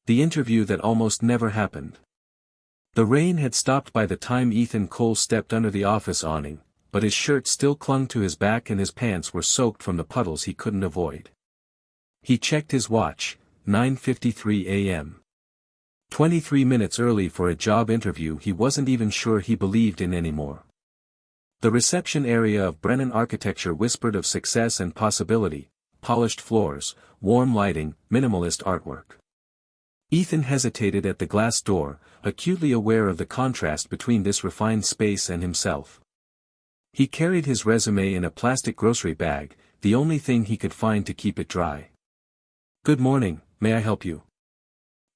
The interview that almost never happened. The rain had stopped by the time Ethan Cole stepped under the office awning, but his shirt still clung to his back and his pants were soaked from the puddles he couldn't avoid. He checked his watch, 9:53 a.m. 23 minutes early for a job interview he wasn't even sure he believed in anymore. The reception area of Brennan Architecture whispered of success and possibility, polished floors, warm lighting, minimalist artwork. Ethan hesitated at the glass door, acutely aware of the contrast between this refined space and himself. He carried his resume in a plastic grocery bag, the only thing he could find to keep it dry. "Good morning, may I help you?"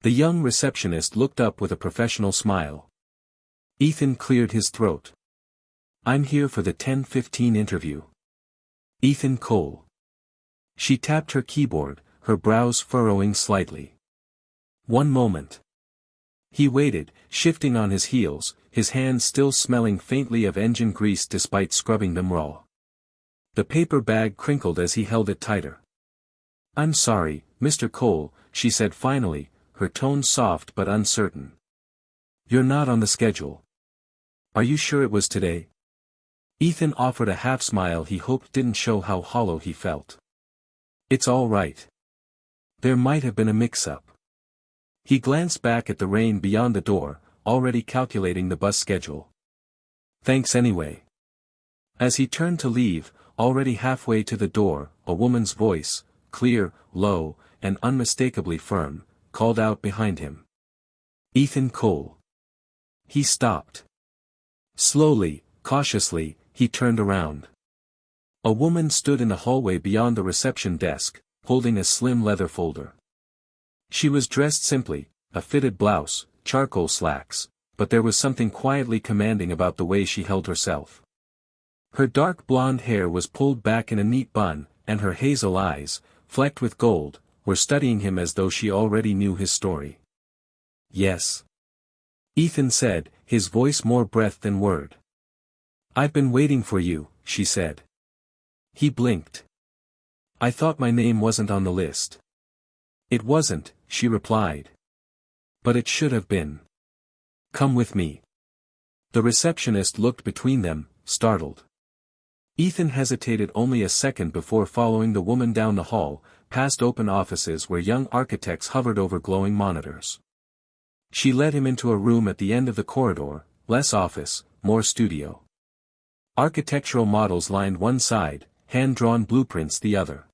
The young receptionist looked up with a professional smile. Ethan cleared his throat. "I'm here for the 10:15 interview. Ethan Cole." She tapped her keyboard, her brows furrowing slightly. "One moment." He waited, shifting on his heels, his hands still smelling faintly of engine grease despite scrubbing them raw. The paper bag crinkled as he held it tighter. "I'm sorry, Mr. Cole," she said finally, her tone soft but uncertain. "You're not on the schedule. Are you sure it was today?" Ethan offered a half-smile he hoped didn't show how hollow he felt. "It's all right. There might have been a mix-up." He glanced back at the rain beyond the door, already calculating the bus schedule. "Thanks anyway." As he turned to leave, already halfway to the door, a woman's voice, clear, low, and unmistakably firm, called out behind him. "Ethan Cole." He stopped. Slowly, cautiously, he turned around. A woman stood in the hallway beyond the reception desk, holding a slim leather folder. She was dressed simply, a fitted blouse, charcoal slacks, but there was something quietly commanding about the way she held herself. Her dark blonde hair was pulled back in a neat bun, and her hazel eyes, flecked with gold, were studying him as though she already knew his story. "Yes," Ethan said, his voice more breath than word. "I've been waiting for you," she said. He blinked. "I thought my name wasn't on the list." "It wasn't," she replied. "But it should have been. Come with me." The receptionist looked between them, startled. Ethan hesitated only a second before following the woman down the hall, past open offices where young architects hovered over glowing monitors. She led him into a room at the end of the corridor, less office, more studio. Architectural models lined one side, hand-drawn blueprints the other.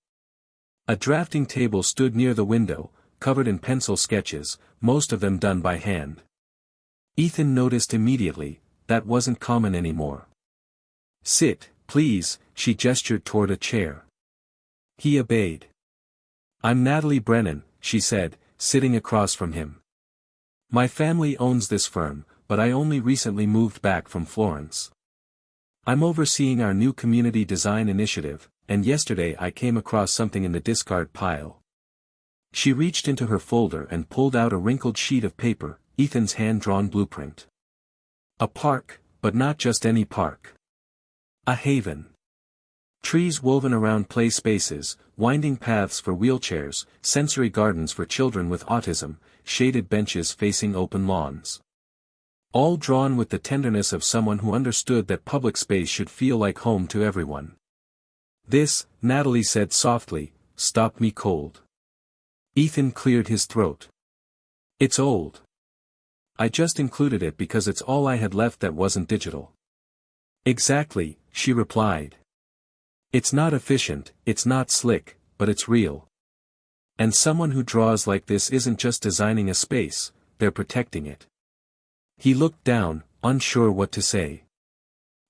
A drafting table stood near the window, covered in pencil sketches, most of them done by hand. Ethan noticed immediately, that wasn't common anymore. "Sit, please," she gestured toward a chair. He obeyed. "I'm Natalie Brennan," she said, sitting across from him. "My family owns this firm, but I only recently moved back from Florence. I'm overseeing our new community design initiative, and yesterday I came across something in the discard pile." She reached into her folder and pulled out a wrinkled sheet of paper, Ethan's hand-drawn blueprint. A park, but not just any park. A haven. Trees woven around play spaces, winding paths for wheelchairs, sensory gardens for children with autism, shaded benches facing open lawns. All drawn with the tenderness of someone who understood that public space should feel like home to everyone. "This," Natalie said softly, "stopped me cold." Ethan cleared his throat. "It's old. I just included it because it's all I had left that wasn't digital." "Exactly," she replied. "It's not efficient, it's not slick, but it's real. And someone who draws like this isn't just designing a space, they're protecting it." He looked down, unsure what to say.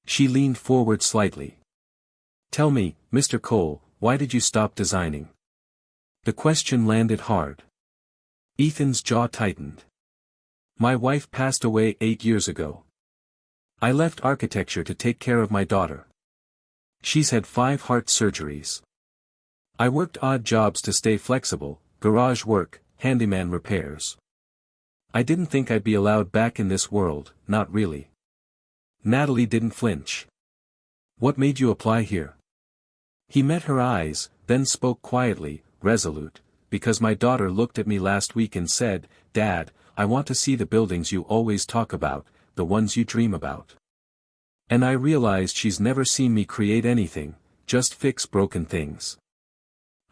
She leaned forward slightly. "Tell me, Mr. Cole, why did you stop designing?" The question landed hard. Ethan's jaw tightened. "My wife passed away 8 years ago. I left architecture to take care of my daughter. She's had 5 heart surgeries. I worked odd jobs to stay flexible, garage work, handyman repairs. I didn't think I'd be allowed back in this world, not really." Natalie didn't flinch. "What made you apply here?" He met her eyes, then spoke quietly, resolute. because my daughter looked at me last week and said, "Dad, I want to see the buildings you always talk about, the ones you dream about." And I realized she's never seen me create anything, just fix broken things.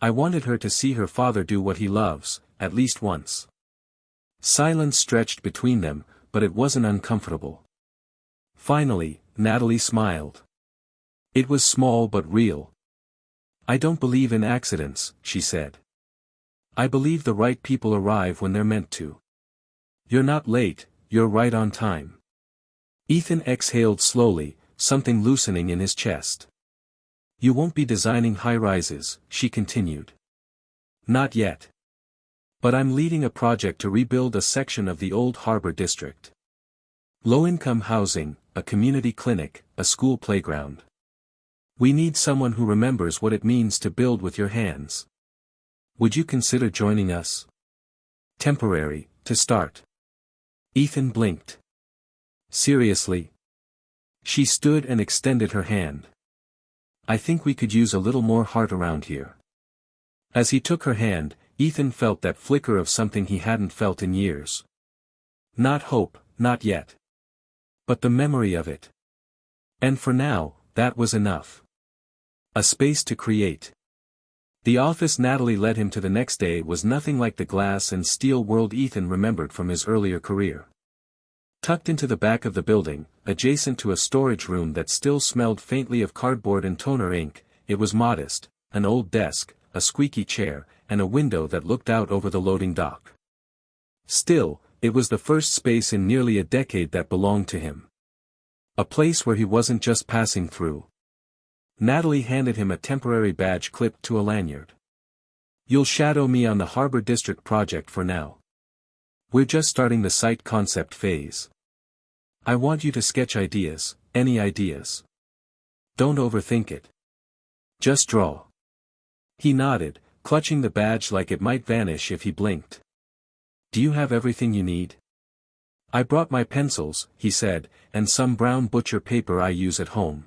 I wanted her to see her father do what he loves, at least once. Silence stretched between them, but it wasn't uncomfortable. Finally, Natalie smiled. It was small but real. "I don't believe in accidents," she said. "I believe the right people arrive when they're meant to. You're not late, you're right on time." Ethan exhaled slowly, something loosening in his chest. "You won't be designing high-rises," she continued. "Not yet. But I'm leading a project to rebuild a section of the old harbor district. Low-income housing, a community clinic, a school playground. We need someone who remembers what it means to build with your hands. Would you consider joining us? Temporary, to start." Ethan blinked. "Seriously?" She stood and extended her hand. "I think we could use a little more heart around here." As he took her hand, Ethan felt that flicker of something he hadn't felt in years. Not hope, not yet. But the memory of it. And for now, that was enough. A space to create. The office Natalie led him to the next day was nothing like the glass and steel world Ethan remembered from his earlier career. Tucked into the back of the building, adjacent to a storage room that still smelled faintly of cardboard and toner ink, it was modest: an old desk, a squeaky chair, and a window that looked out over the loading dock. Still, it was the first space in nearly a decade that belonged to him. A place where he wasn't just passing through. Natalie handed him a temporary badge clipped to a lanyard. "You'll shadow me on the Harbor District project for now. We're just starting the site concept phase. I want you to sketch ideas, any ideas. Don't overthink it. Just draw." He nodded, clutching the badge like it might vanish if he blinked. "Do you have everything you need?" "I brought my pencils," he said, "and some brown butcher paper I use at home.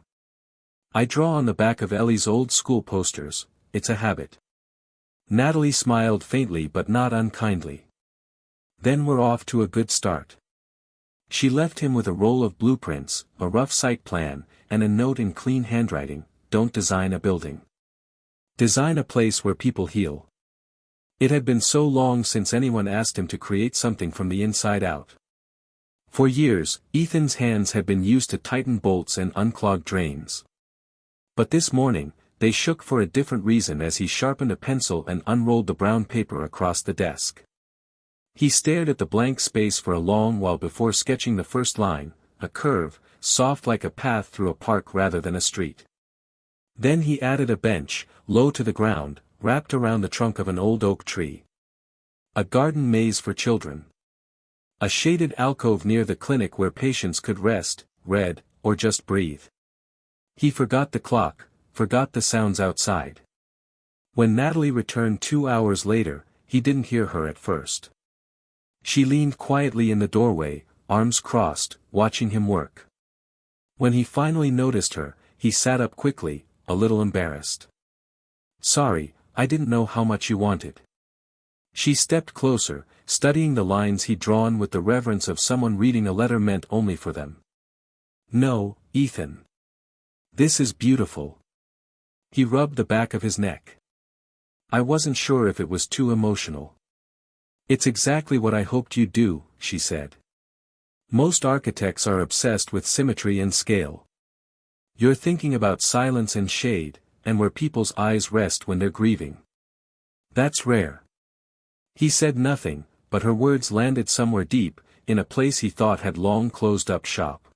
I draw on the back of Ellie's old school posters, it's a habit." Natalie smiled faintly but not unkindly. "Then we're off to a good start." She left him with a roll of blueprints, a rough site plan, and a note in clean handwriting: "Don't design a building. Design a place where people heal." It had been so long since anyone asked him to create something from the inside out. For years, Ethan's hands had been used to tighten bolts and unclog drains. But this morning, they shook for a different reason as he sharpened a pencil and unrolled the brown paper across the desk. He stared at the blank space for a long while before sketching the first line: a curve, soft like a path through a park rather than a street. Then he added a bench, low to the ground, wrapped around the trunk of an old oak tree. A garden maze for children. A shaded alcove near the clinic where patients could rest, read, or just breathe. He forgot the clock, forgot the sounds outside. When Natalie returned 2 hours later, he didn't hear her at first. She leaned quietly in the doorway, arms crossed, watching him work. When he finally noticed her, he sat up quickly, a little embarrassed. "Sorry, I didn't know how much you wanted." She stepped closer, studying the lines he'd drawn with the reverence of someone reading a letter meant only for them. "No, Ethan. This is beautiful." He rubbed the back of his neck. "I wasn't sure if it was too emotional." "It's exactly what I hoped you'd do," she said. "Most architects are obsessed with symmetry and scale. You're thinking about silence and shade, and where people's eyes rest when they're grieving. That's rare." He said nothing, but her words landed somewhere deep, in a place he thought had long closed up shop.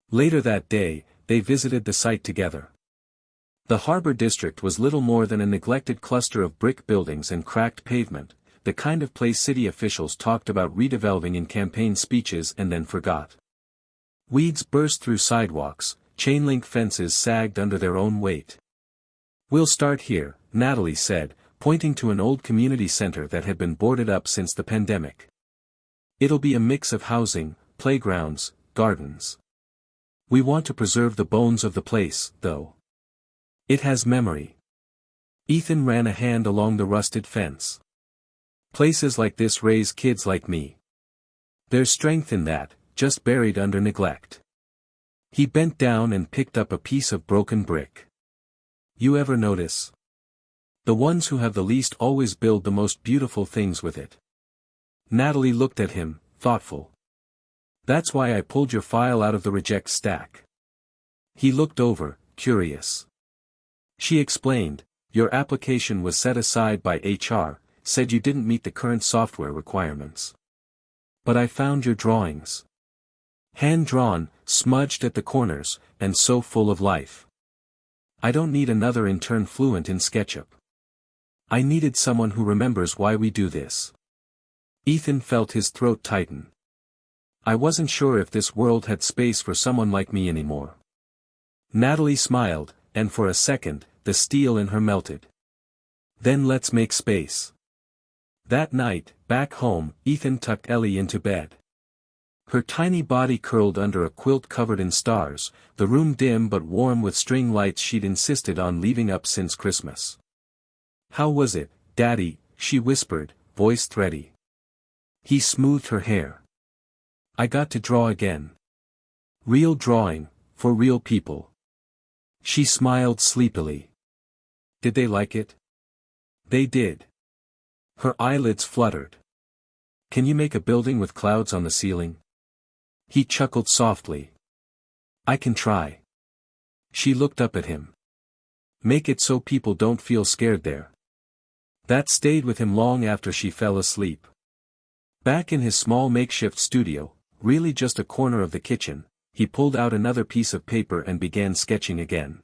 Later that day, they visited the site together. The Harbor District was little more than a neglected cluster of brick buildings and cracked pavement, the kind of place city officials talked about redeveloping in campaign speeches and then forgot. Weeds burst through sidewalks, chain-link fences sagged under their own weight. "We'll start here," Natalie said, pointing to an old community center that had been boarded up since the pandemic. "It'll be a mix of housing, playgrounds, gardens. We want to preserve the bones of the place, though. It has memory." Ethan ran a hand along the rusted fence. Places like this raise kids like me. There's strength in that, just buried under neglect. He bent down and picked up a piece of broken brick. You ever notice? The ones who have the least always build the most beautiful things with it. Natalie looked at him, thoughtful. That's why I pulled your file out of the reject stack. He looked over, curious. She explained, your application was set aside by HR, said you didn't meet the current software requirements. But I found your drawings. Hand-drawn, smudged at the corners, and so full of life. I don't need another intern fluent in SketchUp. I needed someone who remembers why we do this. Ethan felt his throat tighten. I wasn't sure if this world had space for someone like me anymore. Natalie smiled, and for a second, the steel in her melted. Then let's make space. That night, back home, Ethan tucked Ellie into bed. Her tiny body curled under a quilt covered in stars, the room dim but warm with string lights she'd insisted on leaving up since Christmas. How was it, Daddy? She whispered, voice thready. He smoothed her hair. I got to draw again. Real drawing, for real people. She smiled sleepily. Did they like it? They did. Her eyelids fluttered. Can you make a building with clouds on the ceiling? He chuckled softly. I can try. She looked up at him. Make it so people don't feel scared there. That stayed with him long after she fell asleep. Back in his small makeshift studio, really just a corner of the kitchen, he pulled out another piece of paper and began sketching again.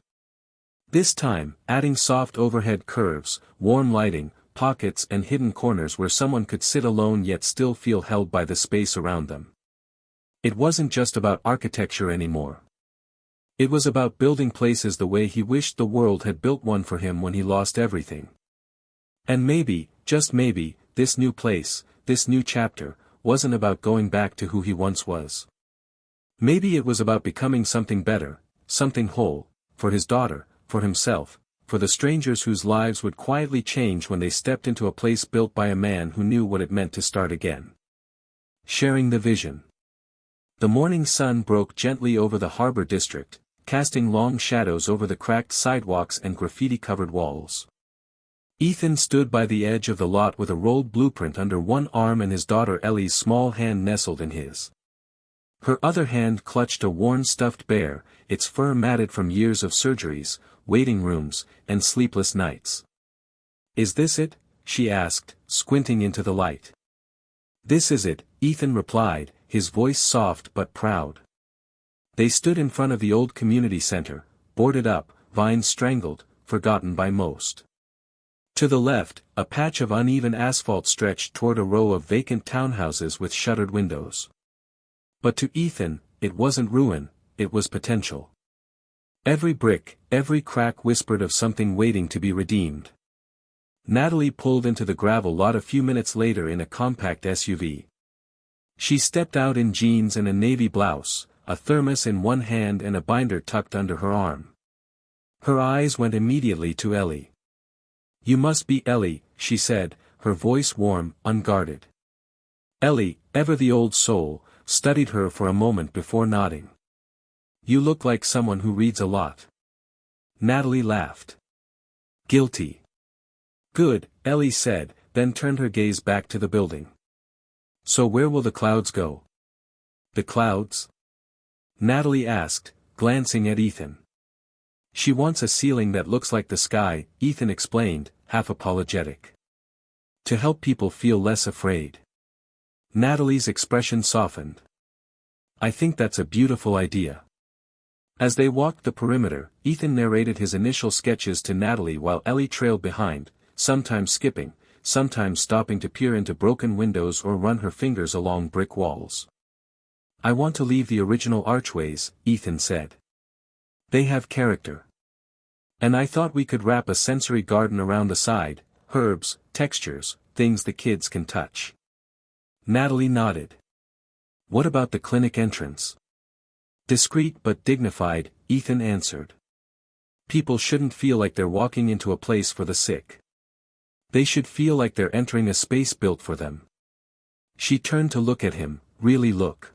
This time, adding soft overhead curves, warm lighting, pockets and hidden corners where someone could sit alone yet still feel held by the space around them. It wasn't just about architecture anymore. It was about building places the way he wished the world had built one for him when he lost everything. And maybe, just maybe, this new place, this new chapter, wasn't about going back to who he once was. Maybe it was about becoming something better, something whole, for his daughter, for himself, for the strangers whose lives would quietly change when they stepped into a place built by a man who knew what it meant to start again. Sharing the vision. The morning sun broke gently over the harbor district, casting long shadows over the cracked sidewalks and graffiti-covered walls. Ethan stood by the edge of the lot with a rolled blueprint under one arm and his daughter Ellie's small hand nestled in his. Her other hand clutched a worn stuffed bear, its fur matted from years of surgeries, waiting rooms, and sleepless nights. Is this it? She asked, squinting into the light. This is it, Ethan replied, his voice soft but proud. They stood in front of the old community center, boarded up, vines strangled, forgotten by most. To the left, a patch of uneven asphalt stretched toward a row of vacant townhouses with shuttered windows. But to Ethan, it wasn't ruin, it was potential. Every brick, every crack whispered of something waiting to be redeemed. Natalie pulled into the gravel lot a few minutes later in a compact SUV. She stepped out in jeans and a navy blouse, a thermos in one hand and a binder tucked under her arm. Her eyes went immediately to Ellie. You must be Ellie, she said, her voice warm, unguarded. Ellie, ever the old soul, studied her for a moment before nodding. You look like someone who reads a lot. Natalie laughed. Guilty. Good, Ellie said, then turned her gaze back to the building. So where will the clouds go? The clouds? Natalie asked, glancing at Ethan. She wants a ceiling that looks like the sky, Ethan explained, half apologetic. To help people feel less afraid. Natalie's expression softened. I think that's a beautiful idea. As they walked the perimeter, Ethan narrated his initial sketches to Natalie while Ellie trailed behind, sometimes skipping, sometimes stopping to peer into broken windows or run her fingers along brick walls. I want to leave the original archways, Ethan said. They have character. And I thought we could wrap a sensory garden around the side, herbs, textures, things the kids can touch. Natalie nodded. What about the clinic entrance? Discreet but dignified, Ethan answered. People shouldn't feel like they're walking into a place for the sick. They should feel like they're entering a space built for them. She turned to look at him, really look.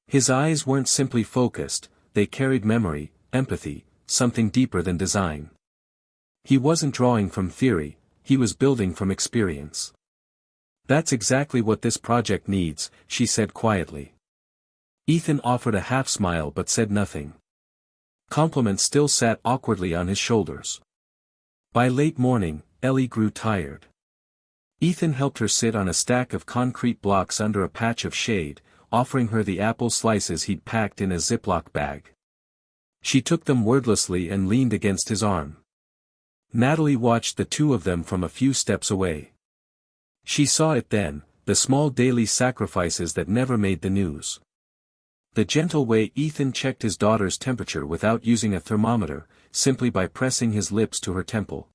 His eyes weren't simply focused, they carried memory, empathy, something deeper than design. He wasn't drawing from theory, he was building from experience. That's exactly what this project needs, she said quietly. Ethan offered a half smile but said nothing. Compliments still sat awkwardly on his shoulders. By late morning, Ellie grew tired. Ethan helped her sit on a stack of concrete blocks under a patch of shade, offering her the apple slices he'd packed in a Ziploc bag. She took them wordlessly and leaned against his arm. Natalie watched the two of them from a few steps away. She saw it then, the small daily sacrifices that never made the news. The gentle way Ethan checked his daughter's temperature without using a thermometer, simply by pressing his lips to her temple.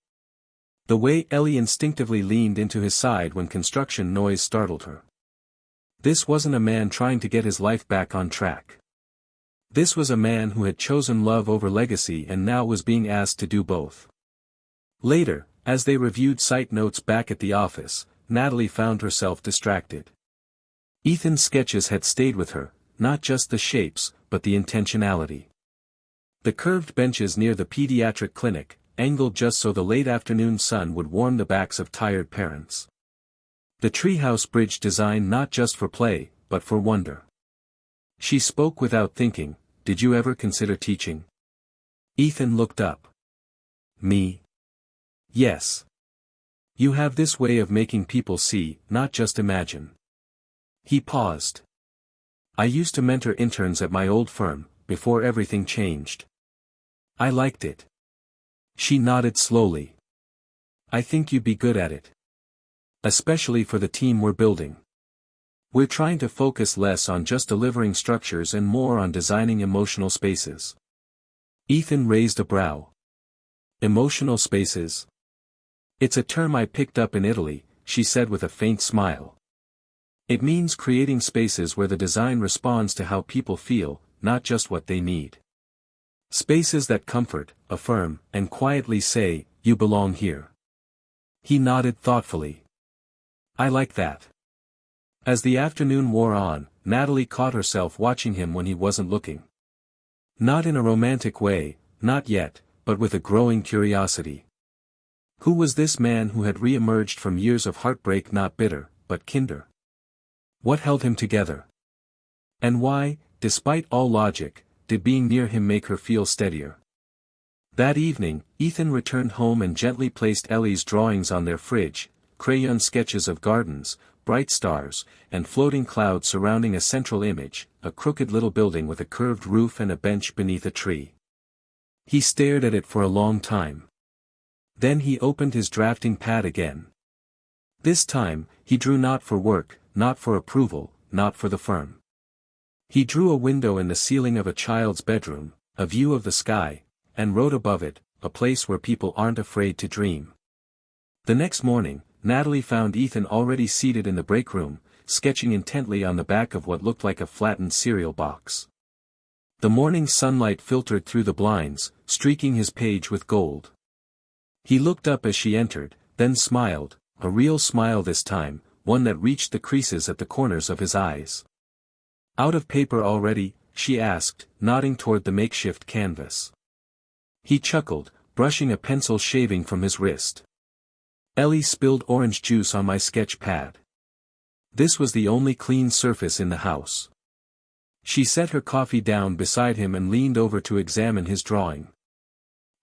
The way Ellie instinctively leaned into his side when construction noise startled her. This wasn't a man trying to get his life back on track. This was a man who had chosen love over legacy and now was being asked to do both. Later, as they reviewed site notes back at the office, Natalie found herself distracted. Ethan's sketches had stayed with her, not just the shapes, but the intentionality. The curved benches near the pediatric clinic, angled just so the late afternoon sun would warm the backs of tired parents. The treehouse bridge designed not just for play, but for wonder. She spoke without thinking, "Did you ever consider teaching?" Ethan looked up. "Me? Yes. You have this way of making people see, not just imagine." He paused. "I used to mentor interns at my old firm, before everything changed. I liked it." She nodded slowly. "I think you'd be good at it. Especially for the team we're building. We're trying to focus less on just delivering structures and more on designing emotional spaces." Ethan raised a brow. "Emotional spaces? It's a term I picked up in Italy," she said with a faint smile. "It means creating spaces where the design responds to how people feel, not just what they need. Spaces that comfort, affirm, and quietly say, 'You belong here.'" He nodded thoughtfully. "I like that." As the afternoon wore on, Natalie caught herself watching him when he wasn't looking. Not in a romantic way, not yet, but with a growing curiosity. Who was this man who had re-emerged from years of heartbreak, not bitter, but kinder? What held him together? And why, despite all logic, did being near him make her feel steadier? That evening, Ethan returned home and gently placed Ellie's drawings on their fridge, crayon sketches of gardens, bright stars, and floating clouds surrounding a central image, a crooked little building with a curved roof and a bench beneath a tree. He stared at it for a long time. Then he opened his drafting pad again. This time, he drew not for work, not for approval, not for the firm. He drew a window in the ceiling of a child's bedroom, a view of the sky, and wrote above it, "A place where people aren't afraid to dream." The next morning, Natalie found Ethan already seated in the break room, sketching intently on the back of what looked like a flattened cereal box. The morning sunlight filtered through the blinds, streaking his page with gold. He looked up as she entered, then smiled, a real smile this time, one that reached the creases at the corners of his eyes. "Out of paper already?" she asked, nodding toward the makeshift canvas. He chuckled, brushing a pencil shaving from his wrist. "Ellie spilled orange juice on my sketch pad." This was the only clean surface in the house. She set her coffee down beside him and leaned over to examine his drawing.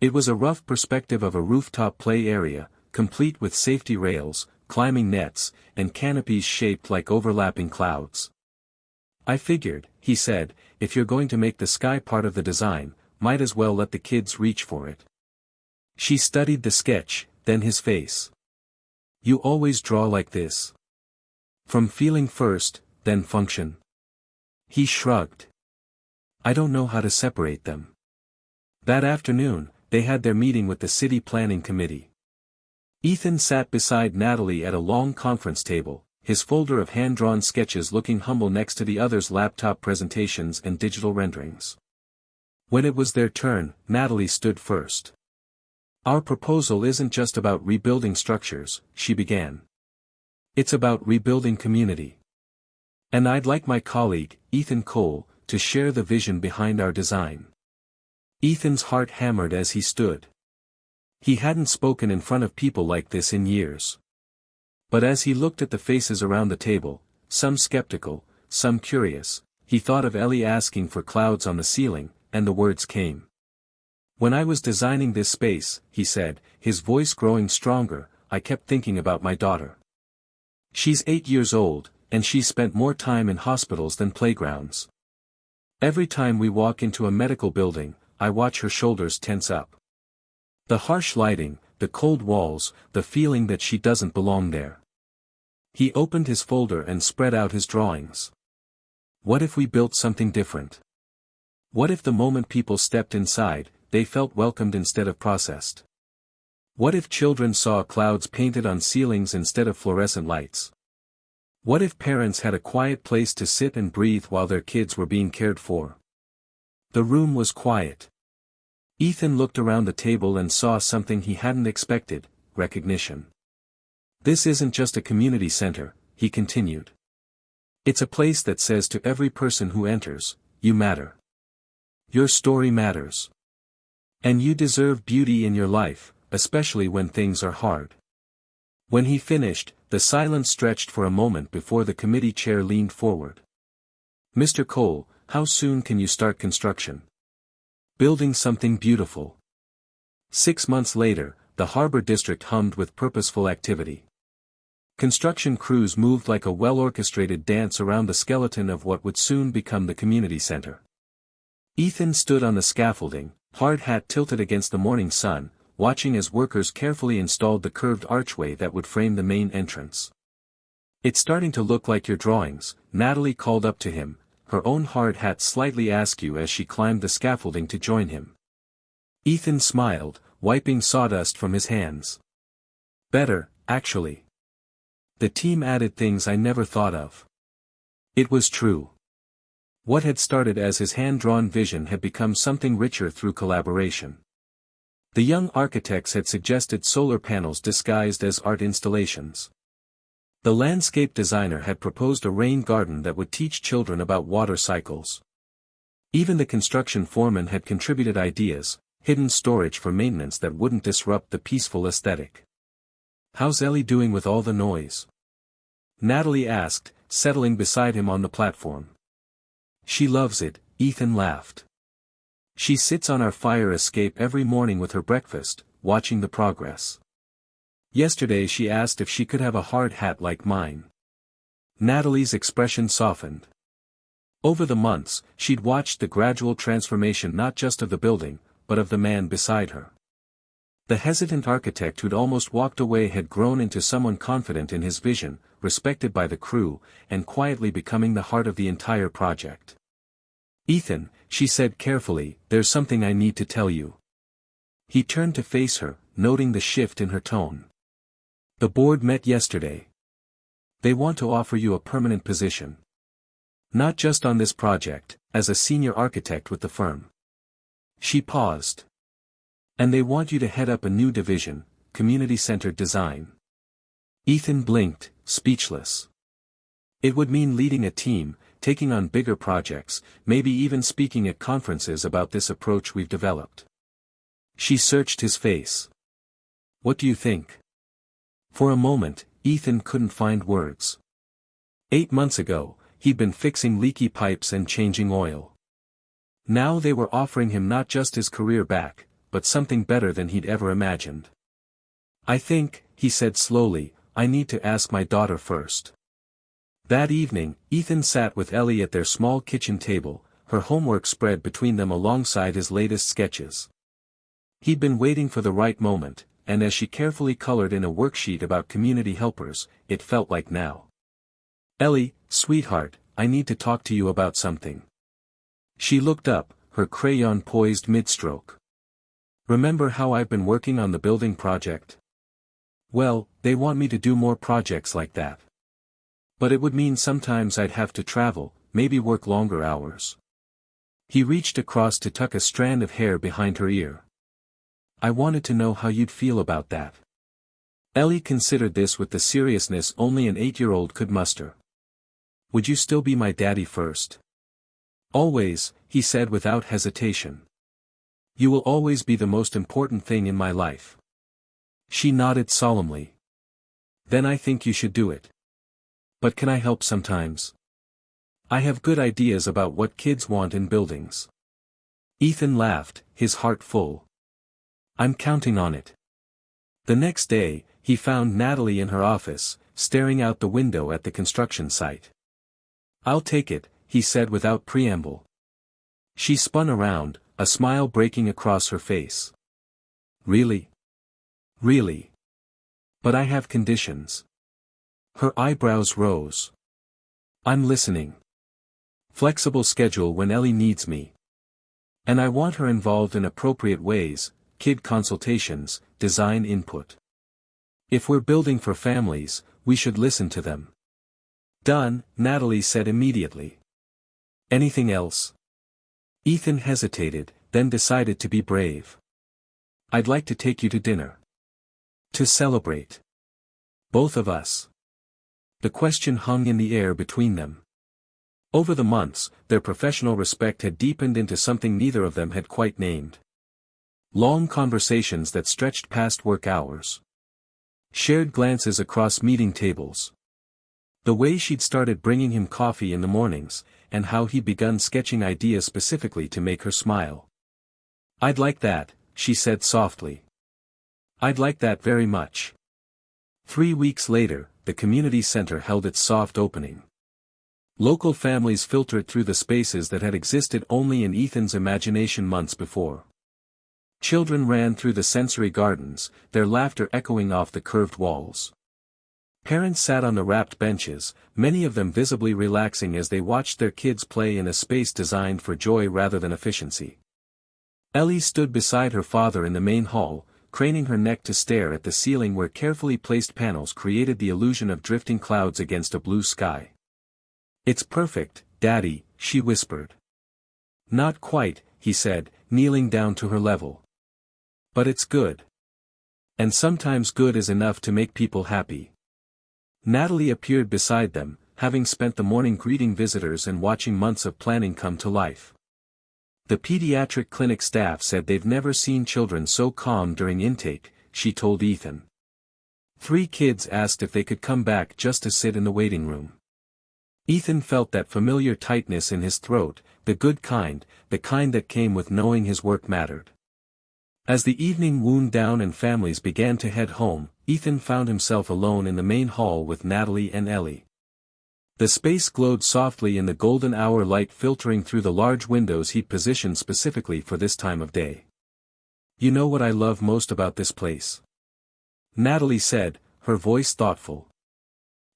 It was a rough perspective of a rooftop play area, complete with safety rails, climbing nets, and canopies shaped like overlapping clouds. "I figured," he said, "if you're going to make the sky part of the design, might as well let the kids reach for it." She studied the sketch, then his face. "You always draw like this? From feeling first, then function?" He shrugged. "I don't know how to separate them." That afternoon, they had their meeting with the city planning committee. Ethan sat beside Natalie at a long conference table, his folder of hand-drawn sketches looking humble next to the others' laptop presentations and digital renderings. When it was their turn, Natalie stood first. Our proposal isn't just about rebuilding structures, she began. It's about rebuilding community. And I'd like my colleague, Ethan Cole, to share the vision behind our design. Ethan's heart hammered as he stood. He hadn't spoken in front of people like this in years. But as he looked at the faces around the table, some skeptical, some curious, he thought of Ellie asking for clouds on the ceiling, and the words came. When I was designing this space, he said, his voice growing stronger, I kept thinking about my daughter. She's 8 years old, and she's spent more time in hospitals than playgrounds. Every time we walk into a medical building, I watch her shoulders tense up. The harsh lighting, the cold walls, the feeling that she doesn't belong there. He opened his folder and spread out his drawings. What if we built something different? What if the moment people stepped inside, they felt welcomed instead of processed? What if children saw clouds painted on ceilings instead of fluorescent lights? What if parents had a quiet place to sit and breathe while their kids were being cared for? The room was quiet. Ethan looked around the table and saw something he hadn't expected: recognition. This isn't just a community center, he continued. It's a place that says to every person who enters, you matter. Your story matters. And you deserve beauty in your life, especially when things are hard. When he finished, the silence stretched for a moment before the committee chair leaned forward. Mr. Cole, how soon can you start construction? Building something beautiful. 6 months later, the harbor district hummed with purposeful activity. Construction crews moved like a well-orchestrated dance around the skeleton of what would soon become the community center. Ethan stood on the scaffolding, hard hat tilted against the morning sun, watching as workers carefully installed the curved archway that would frame the main entrance. It's starting to look like your drawings, Natalie called up to him, her own hard hat slightly askew as she climbed the scaffolding to join him. Ethan smiled, wiping sawdust from his hands. Better, actually. The team added things I never thought of. It was true. What had started as his hand-drawn vision had become something richer through collaboration. The young architects had suggested solar panels disguised as art installations. The landscape designer had proposed a rain garden that would teach children about water cycles. Even the construction foreman had contributed ideas, hidden storage for maintenance that wouldn't disrupt the peaceful aesthetic. How's Ellie doing with all the noise? Natalie asked, settling beside him on the platform. She loves it, Ethan laughed. She sits on our fire escape every morning with her breakfast, watching the progress. Yesterday she asked if she could have a hard hat like mine. Natalie's expression softened. Over the months, she'd watched the gradual transformation not just of the building, but of the man beside her. The hesitant architect who'd almost walked away had grown into someone confident in his vision, respected by the crew, and quietly becoming the heart of the entire project. Ethan, she said carefully, there's something I need to tell you. He turned to face her, noting the shift in her tone. The board met yesterday. They want to offer you a permanent position. Not just on this project, as a senior architect with the firm. She paused. And they want you to head up a new division, community-centered design. Ethan blinked, speechless. It would mean leading a team, taking on bigger projects, maybe even speaking at conferences about this approach we've developed. She searched his face. What do you think? For a moment, Ethan couldn't find words. 8 months ago, he'd been fixing leaky pipes and changing oil. Now they were offering him not just his career back, but something better than he'd ever imagined. I think, he said slowly, I need to ask my daughter first. That evening, Ethan sat with Ellie at their small kitchen table, her homework spread between them alongside his latest sketches. He'd been waiting for the right moment, and as she carefully colored in a worksheet about community helpers, it felt like now. Ellie, sweetheart, I need to talk to you about something. She looked up, her crayon poised mid-stroke. Remember how I've been working on the building project? Well, they want me to do more projects like that. But it would mean sometimes I'd have to travel, maybe work longer hours. He reached across to tuck a strand of hair behind her ear. I wanted to know how you'd feel about that. Ellie considered this with the seriousness only an 8-year-old could muster. Would you still be my daddy first? Always, he said without hesitation. You will always be the most important thing in my life. She nodded solemnly. Then I think you should do it. But can I help sometimes? I have good ideas about what kids want in buildings. Ethan laughed, his heart full. I'm counting on it. The next day, he found Natalie in her office, staring out the window at the construction site. I'll take it, he said without preamble. She spun around, a smile breaking across her face. Really? Really? But I have conditions. Her eyebrows rose. I'm listening. Flexible schedule when Ellie needs me. And I want her involved in appropriate ways, kid consultations, design input. If we're building for families, we should listen to them. Done, Natalie said immediately. Anything else? Ethan hesitated, then decided to be brave. I'd like to take you to dinner. To celebrate. Both of us. The question hung in the air between them. Over the months, their professional respect had deepened into something neither of them had quite named. Long conversations that stretched past work hours. Shared glances across meeting tables. The way she'd started bringing him coffee in the mornings, and how he'd begun sketching ideas specifically to make her smile. I'd like that, she said softly. I'd like that very much. 3 weeks later, the community center held its soft opening. Local families filtered through the spaces that had existed only in Ethan's imagination months before. Children ran through the sensory gardens, their laughter echoing off the curved walls. Parents sat on the wrapped benches, many of them visibly relaxing as they watched their kids play in a space designed for joy rather than efficiency. Ellie stood beside her father in the main hall, craning her neck to stare at the ceiling where carefully placed panels created the illusion of drifting clouds against a blue sky. It's perfect, Daddy, she whispered. Not quite, he said, kneeling down to her level. But it's good. And sometimes good is enough to make people happy. Natalie appeared beside them, having spent the morning greeting visitors and watching months of planning come to life. The pediatric clinic staff said they've never seen children so calm during intake, she told Ethan. 3 kids asked if they could come back just to sit in the waiting room. Ethan felt that familiar tightness in his throat, the good kind, the kind that came with knowing his work mattered. As the evening wound down and families began to head home, Ethan found himself alone in the main hall with Natalie and Ellie. The space glowed softly in the golden hour light filtering through the large windows he'd positioned specifically for this time of day. You know what I love most about this place? Natalie said, her voice thoughtful.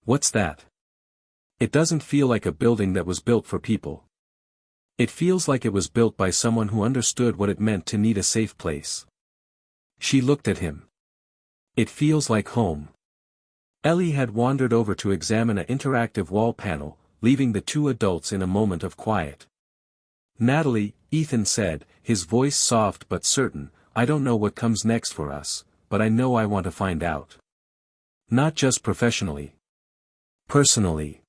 What's that? It doesn't feel like a building that was built for people. It feels like it was built by someone who understood what it meant to need a safe place. She looked at him. It feels like home. Ellie had wandered over to examine an interactive wall panel, leaving the 2 adults in a moment of quiet. Natalie, Ethan said, his voice soft but certain, I don't know what comes next for us, but I know I want to find out. Not just professionally. Personally.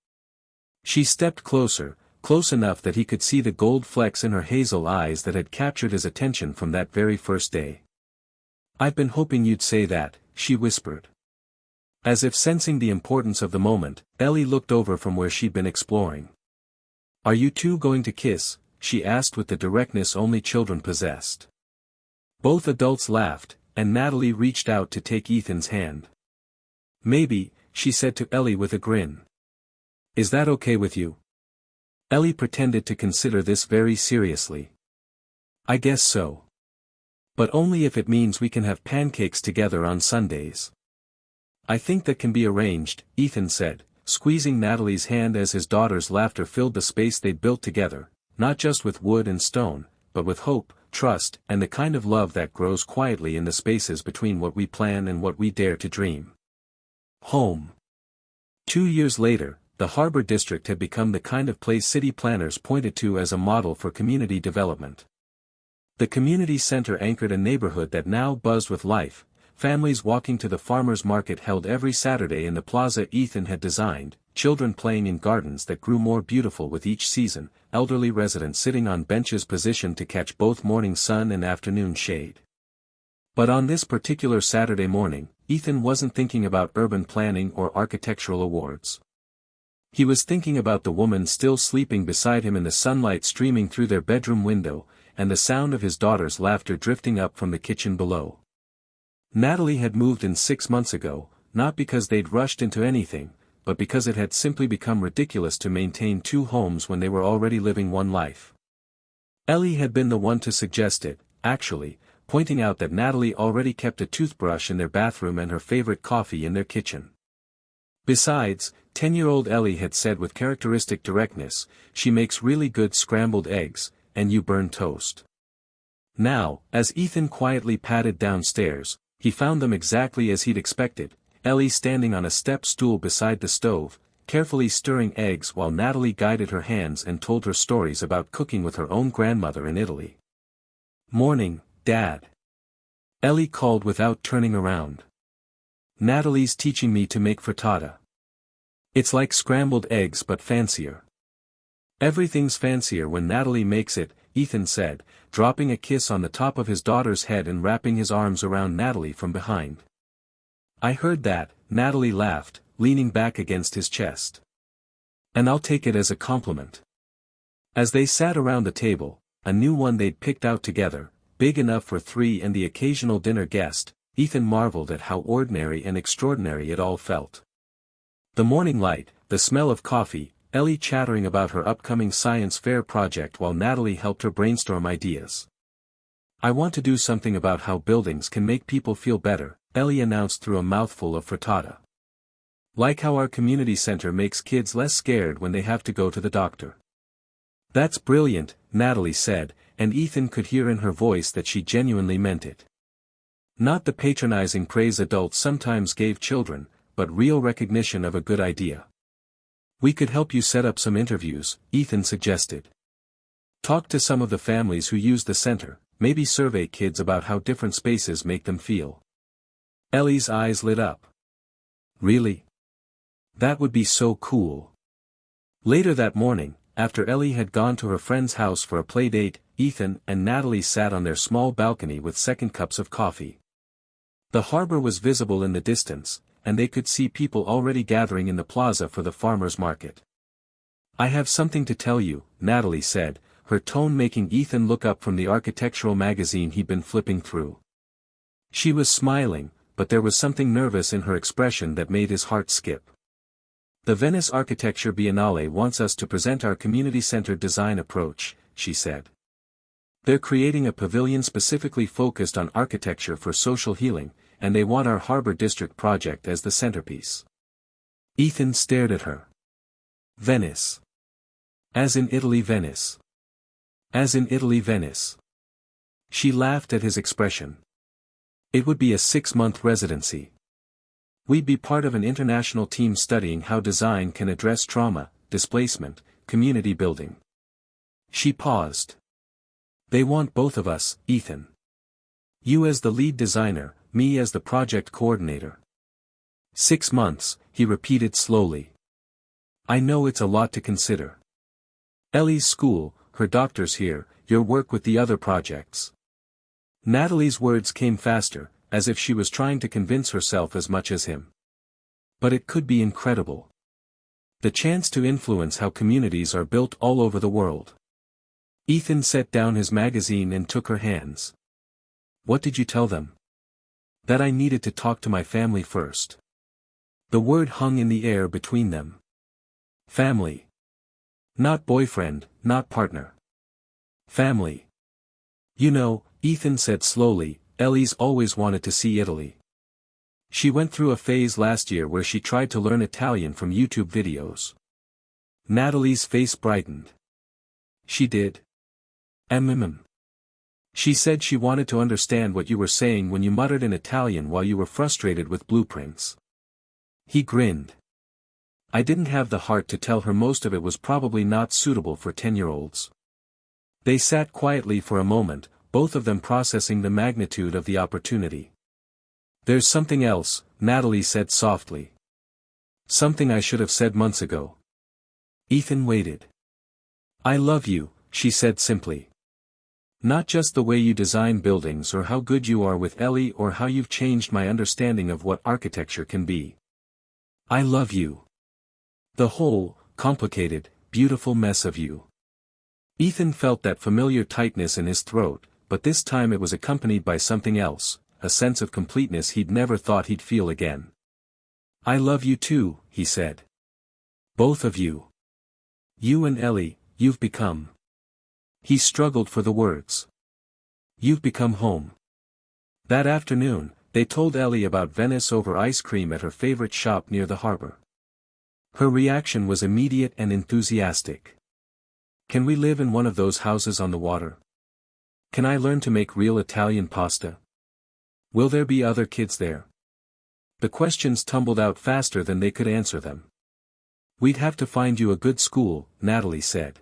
She stepped closer, close enough that he could see the gold flecks in her hazel eyes that had captured his attention from that very first day. I've been hoping you'd say that, she whispered. As if sensing the importance of the moment, Ellie looked over from where she'd been exploring. Are you 2 going to kiss? She asked with the directness only children possessed. Both adults laughed, and Natalie reached out to take Ethan's hand. Maybe, she said to Ellie with a grin. Is that okay with you? Ellie pretended to consider this very seriously. I guess so. But only if it means we can have pancakes together on Sundays. I think that can be arranged, Ethan said, squeezing Natalie's hand as his daughter's laughter filled the space they'd built together, not just with wood and stone, but with hope, trust, and the kind of love that grows quietly in the spaces between what we plan and what we dare to dream. Home. 2 years later, the Harbor District had become the kind of place city planners pointed to as a model for community development. The community center anchored a neighborhood that now buzzed with life. Families walking to the farmers' market held every Saturday in the plaza Ethan had designed, children playing in gardens that grew more beautiful with each season, elderly residents sitting on benches positioned to catch both morning sun and afternoon shade. But on this particular Saturday morning, Ethan wasn't thinking about urban planning or architectural awards. He was thinking about the woman still sleeping beside him in the sunlight streaming through their bedroom window, and the sound of his daughter's laughter drifting up from the kitchen below. Natalie had moved in 6 months ago, not because they'd rushed into anything, but because it had simply become ridiculous to maintain 2 homes when they were already living one life. Ellie had been the one to suggest it, actually, pointing out that Natalie already kept a toothbrush in their bathroom and her favorite coffee in their kitchen. Besides, 10-year-old Ellie had said with characteristic directness, she makes really good scrambled eggs, and you burn toast. Now, as Ethan quietly padded downstairs, he found them exactly as he'd expected, Ellie standing on a step stool beside the stove, carefully stirring eggs while Natalie guided her hands and told her stories about cooking with her own grandmother in Italy. "Morning, Dad." Ellie called without turning around. "Natalie's teaching me to make frittata. It's like scrambled eggs but fancier." "Everything's fancier when Natalie makes it," Ethan said, dropping a kiss on the top of his daughter's head and wrapping his arms around Natalie from behind. "I heard that," Natalie laughed, leaning back against his chest. "And I'll take it as a compliment." As they sat around the table, a new one they'd picked out together, big enough for 3 and the occasional dinner guest, Ethan marveled at how ordinary and extraordinary it all felt. The morning light, the smell of coffee, Ellie chattering about her upcoming science fair project while Natalie helped her brainstorm ideas. "I want to do something about how buildings can make people feel better," Ellie announced through a mouthful of frittata. "Like how our community center makes kids less scared when they have to go to the doctor." "That's brilliant," Natalie said, and Ethan could hear in her voice that she genuinely meant it. Not the patronizing praise adults sometimes gave children, but real recognition of a good idea. "We could help you set up some interviews," Ethan suggested. "Talk to some of the families who use the center, maybe survey kids about how different spaces make them feel." Ellie's eyes lit up. "Really? That would be so cool." Later that morning, after Ellie had gone to her friend's house for a play date, Ethan and Natalie sat on their small balcony with second cups of coffee. The harbor was visible in the distance, and they could see people already gathering in the plaza for the farmers' market. "I have something to tell you," Natalie said, her tone making Ethan look up from the architectural magazine he'd been flipping through. She was smiling, but there was something nervous in her expression that made his heart skip. "The Venice Architecture Biennale wants us to present our community-centered design approach," she said. "They're creating a pavilion specifically focused on architecture for social healing, and they want our Harbor District project as the centerpiece." Ethan stared at her. "Venice. As in Italy, Venice. As in Italy, Venice." She laughed at his expression. "It would be a 6-month residency. We'd be part of an international team studying how design can address trauma, displacement, community building." She paused. "They want both of us, Ethan. You as the lead designer, me as the project coordinator." 6 months, he repeated slowly. "I know it's a lot to consider. Ellie's school, her doctors here, your work with the other projects." Natalie's words came faster, as if she was trying to convince herself as much as him. "But it could be incredible. The chance to influence how communities are built all over the world." Ethan set down his magazine and took her hands. "What did you tell them?" "That I needed to talk to my family first." The word hung in the air between them. Family. Not boyfriend, not partner. Family. "You know," Ethan said slowly, "Ellie's always wanted to see Italy. She went through a phase last year where she tried to learn Italian from YouTube videos." Natalie's face brightened. "She did? She said she wanted to understand what you were saying when you muttered in Italian while you were frustrated with blueprints." He grinned. "I didn't have the heart to tell her most of it was probably not suitable for 10-year-olds." They sat quietly for a moment, both of them processing the magnitude of the opportunity. "There's something else," Natalie said softly. "Something I should have said months ago." Ethan waited. "I love you," she said simply. "Not just the way you design buildings or how good you are with Ellie or how you've changed my understanding of what architecture can be. I love you. The whole, complicated, beautiful mess of you." Ethan felt that familiar tightness in his throat, but this time it was accompanied by something else, a sense of completeness he'd never thought he'd feel again. "I love you too," he said. "Both of you. You and Ellie, you've become." He struggled for the words. "You've become home." That afternoon, they told Ellie about Venice over ice cream at her favorite shop near the harbor. Her reaction was immediate and enthusiastic. "Can we live in one of those houses on the water? Can I learn to make real Italian pasta? Will there be other kids there?" The questions tumbled out faster than they could answer them. "We'd have to find you a good school," Natalie said.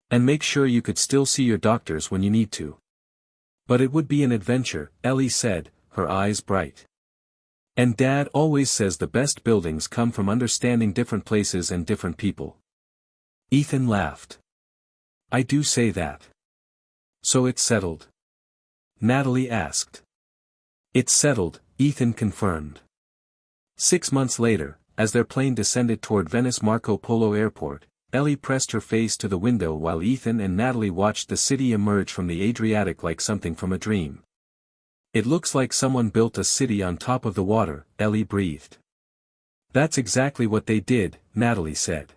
"And make sure you could still see your doctors when you need to." "But it would be an adventure," Ellie said, her eyes bright. "And Dad always says the best buildings come from understanding different places and different people." Ethan laughed. "I do say that." "So it's settled?" Natalie asked. "It's settled," Ethan confirmed. 6 months later, as their plane descended toward Venice Marco Polo Airport, Ellie pressed her face to the window while Ethan and Natalie watched the city emerge from the Adriatic like something from a dream. "It looks like someone built a city on top of the water," Ellie breathed. "That's exactly what they did," Natalie said.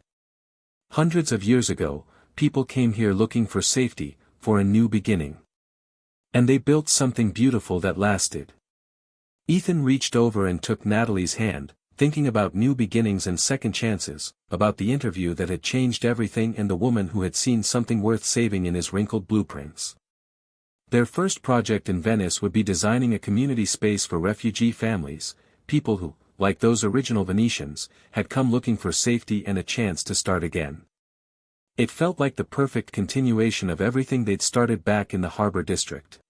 "Hundreds of years ago, people came here looking for safety, for a new beginning. And they built something beautiful that lasted." Ethan reached over and took Natalie's hand, thinking about new beginnings and second chances, about the interview that had changed everything and the woman who had seen something worth saving in his wrinkled blueprints. Their first project in Venice would be designing a community space for refugee families, people who, like those original Venetians, had come looking for safety and a chance to start again. It felt like the perfect continuation of everything they'd started back in the harbor district.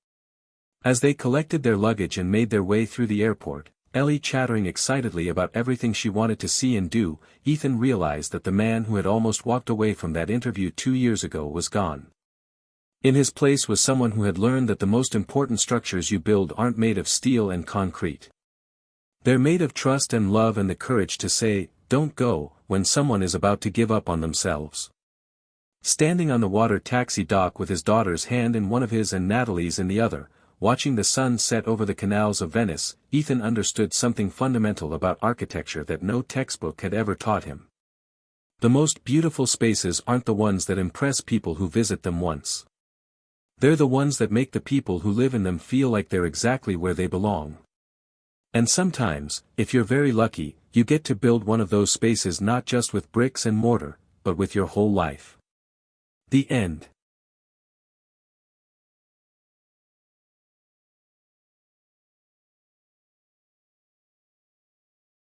As they collected their luggage and made their way through the airport, Ellie chattering excitedly about everything she wanted to see and do, Ethan realized that the man who had almost walked away from that interview 2 years ago was gone. In his place was someone who had learned that the most important structures you build aren't made of steel and concrete. They're made of trust and love and the courage to say, "Don't go," when someone is about to give up on themselves. Standing on the water taxi dock with his daughter's hand in one of his and Natalie's in the other, watching the sun set over the canals of Venice, Ethan understood something fundamental about architecture that no textbook had ever taught him. The most beautiful spaces aren't the ones that impress people who visit them once. They're the ones that make the people who live in them feel like they're exactly where they belong. And sometimes, if you're very lucky, you get to build one of those spaces not just with bricks and mortar, but with your whole life. The end.